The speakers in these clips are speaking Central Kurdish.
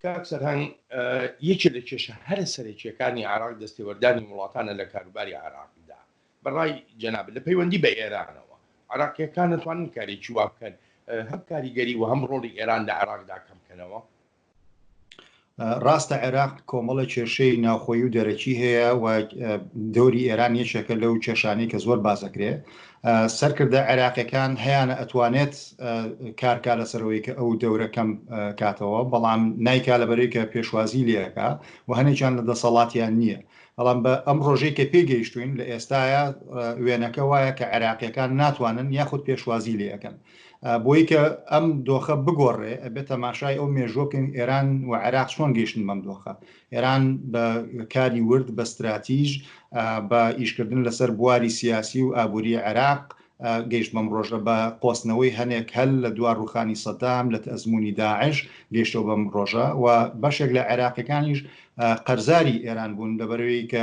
کاکسەر هەنگ یەکێک لە کێشە هەرە سەرەکیەکانی عێراق دەستێوەردانی وڵاتانە لە کاروباری عێراقدا بەڕای جەناب لە پەیوەندی بە ئێرانەوە عێراقیەکان دەتوانن کارێکی وا بکەن هەم کاریگەری و هەم ڕۆڵی ئێران لە عێراقدا کەم بکەنەوە. ڕاستە عێراق کۆمەڵە کێشەی ناوخۆیی و دەرەکی هەیە و دەوری ئێران یەکێکە لەو کێشانەی کە زۆر بازەکرێ سەرکردە عێراقیەکان هەیانە ئەتوانێت کارکا لەسەرەوەی کە ئەو دەورەکەم کاتەوە بەڵام نایکا لەبەرەوەی کە پێشوازی لێەکە و هەنێکیان لە دەسەڵاتیان نییە. بەڵام بە ئەم ڕۆژەی کە پێگەیشتوین لە ئێستاە وێنەکە وایە کە عێراقیەکان ناتوانن یاخود پێشوازی لێەکەن بۆی کە ئەم دۆخە بگۆڕێ ئەبێت تەماشای ئەو مێژۆکن ئێران و عێراق چۆن گەیشتن بەم دۆخە. ئێران بە کاری ورد بە استراتیژ بە ئیشکردن لەسەر بواری سیاسی و ئابووری عێراق گەیشت بەم ڕۆژە بە قۆستنەوەی هەنێک هەل لە دوار ڕوخانی سەدام لە ئەزمموی داعش گەیشتەوە بەم ڕۆژە و بەشێک لە عێراقیەکانیش قەرزاری ئێران بوون لەبەرەوەی کە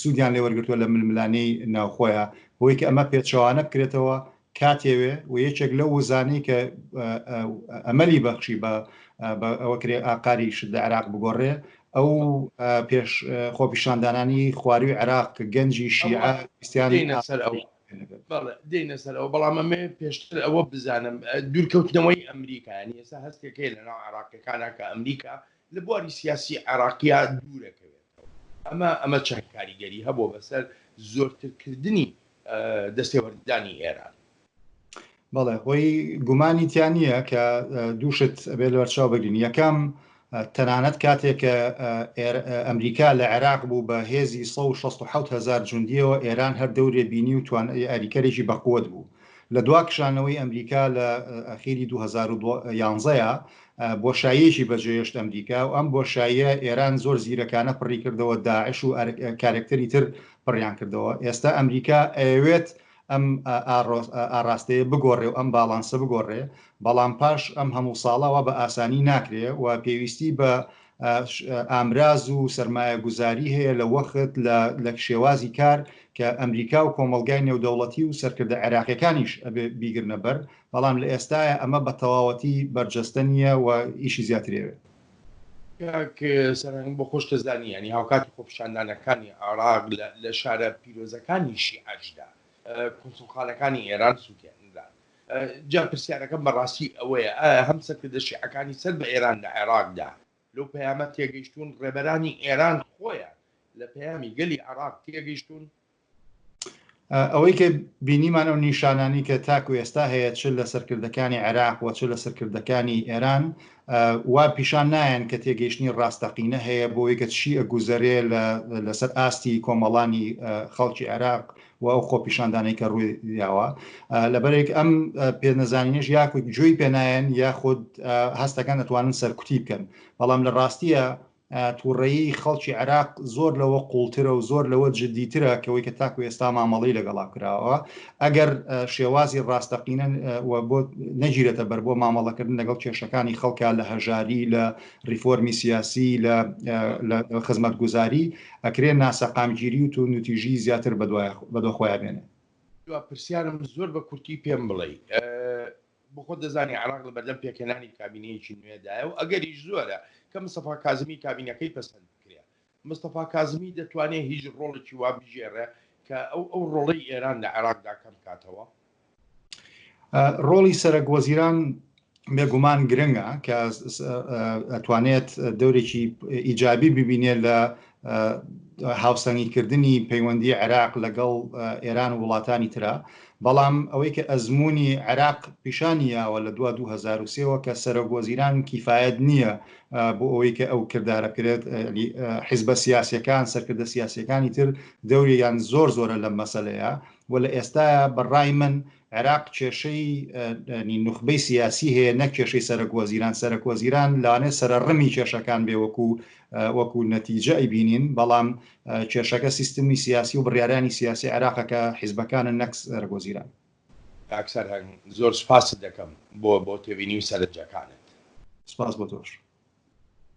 سوودیان لێ وەرگرتووە لە ململانەی ناوخۆیە بۆی کە ئەمە پێچەوانە بکرێتەوە کاتێوێ و یەکێک لە وزانەی کە ئەمەلی بەخشی بە ئەوەکرێ ئاقاری شدە عێراق بگۆڕێ ئەو پێش خۆپیشاندانانی خواروی عێراق کە گەنجی شیعە دێنە سەر ئەو بەڵام ئەمێ پێشتر ئەوە بزانم دوورکەوتنەوەی ئەمریکایانی ئێستا هەستێکەکەی لەناو عێراقیەکانە کە ئەمریکا لە بواری سیاسی عێراقیە دوورەکەوێتەوە ئەمە چەند کاریگەری هەبوو بەسەر زۆرترکردنی دەستێوەردانی ئێران. بەڵێ هۆی گومانی تیان نییە کە دووشت بێ لەوەرچاو بگرین. یەکەم تەنانەت کاتێک کە ئەمریکا لە عێراق بوو بە هێزی 167000 جوندیەوە ئێران هەر دەورێ بینی و ئەریکەرێکی بەقوت بوو. لە دوا کشانەوەی ئەمریکا لە ئەخیری 2011 بۆشاییەکی بەجێهێشت ئەمریکا و ئەم بۆشاییە ئێران زۆر زیرەکانە پڕی کردەوە داعش و کارکتەری تر پڕیان کردەوە. ئێستا ئەمریکا ئەوێت ئەم ئاراستەیە بگۆڕێ و ئەم باڵانسە بگۆڕێ بەڵام پاش ئەم هەموو ساڵەوە بە ئاسانی ناکرێ و پێویستی بە ئامراز و سەرمایە گوزاری هەیە لە وەخت لە شێوازی کار کە ئەمریکا و کۆمەلگای نێودەوڵەتی و سەرکردە عێراقیەکانیش ئەبێ بیگرنە بەر بەڵام لە ئێستاە ئەمە بە تەواوەتی بەرجەستە نییە و ئیشی زیاترێوێت. سەرنگ بۆ خۆش دەزانی ینی هاوکاتی خۆپیشاندانەکانی عێراق لە شارە پیرۆزەکانی شیعەشدا کۆنسڵخانەکانی ئێران سووتێندا جا پرسیارەکەم بەڕاستی ئەوەیە هەم سەرکردە شیعەکانی سەر بە ئێران لە عێراقدا لەو پەیامە تێگەیشتون ڕێبەرانی ئێران خۆیان لە پەیامی گەلی عێراق تێگەیشتون؟ ئەوەی کە بینیمان ئەو نیشانانی کە تاکو ئێستا هەیە چ لە سەرکردەکانی عێراق و چ لە سەرکردەکانی ئێران وا پیشان نایەن کە تێگەیشتنی ڕاستەقینە هەیە بۆی کە چی ئەگوزەرێ لەسەر ئاستی کۆمەڵانی خەڵکی عێراق و ئەو خۆپیشاندانەی کە ڕووی داوە لەبەرێک ئەم پێنەزانینش یاکوی جوۆی پێنایەن یاخود هەستەکان دەتوانن سەرکوتی بکەن بەڵام لە ڕاستیە تووڕێی خەڵکی عێراق زۆر لەوە قوڵترە و زۆر لەوە جددیترە کەوەی کە تاکو ئێستا مامەڵی لەگەڵا کراوە ئەگەر شێوازی ڕاستەقینە بۆ نەگیرێتە بەر بۆ مامەڵەکردن لەگەڵ کێشەکانی خەڵکە لە هەژاری لە ریفۆرمی سیاسی لە خزمەتگوزاری ئەکرێ ناسەقامگیری و تو نوتیژی زیاتر بەدۆ خۆیان بێنێ. پرسیارم زۆر بە کورتی پێم بڵێ بۆ خۆ دەزانی عێراق لە بەردەم پێکەنانی کابینەیەکی نوێدایە و ئەگەریش زۆرە کە مستەفا کازمی کابینەکەی پەسەند بکرێ. مستەفا کازمی دەتوانێت هیچ ڕۆڵێکی وا بژێڕێ کە ئەو ڕۆڵەی ئێران لە عێراقدا کەم کاتەوە؟ ڕۆڵی سەرۆکوەزیران بێگومان گرنگە کە ئەتوانێت دەورێکی ئیجابی ببینێت لە هاوسەنگیکردنی پەیوەندی عێراق لەگەڵ ئێران و وڵاتانی ترە بەڵام ئەوەی کە ئەزمموی عێراق پیشانیەوە لە 2023ەوە کە سەرۆکوەزیران کیفایەت نییە بۆ ئەوەی کە ئەو کردارە کرێت حیزبە سیاسیەکان سەرکردە سیاسیەکانی تر دەوریان زۆرە لەم مەسەلەیە و لە ئێستاە بەڕای من عێراق کێشەی نوخبەی سیاسی هەیە نەک کێشەی سەرۆکوەزیران لەوانێت سەرڕمی کێشەکان بێ وەکو نەتیجە ئەیبینین بەڵام کێشەکە سیستمی سیاسی و بڕیارانی سیاسی عێراقەکە حیزبەکانن نەک سەرۆکوەزیران. کاکسەر زۆر سوپاست دەکەم بۆ تێبینی و سەرنجەکانت. سپاس بۆ تۆش.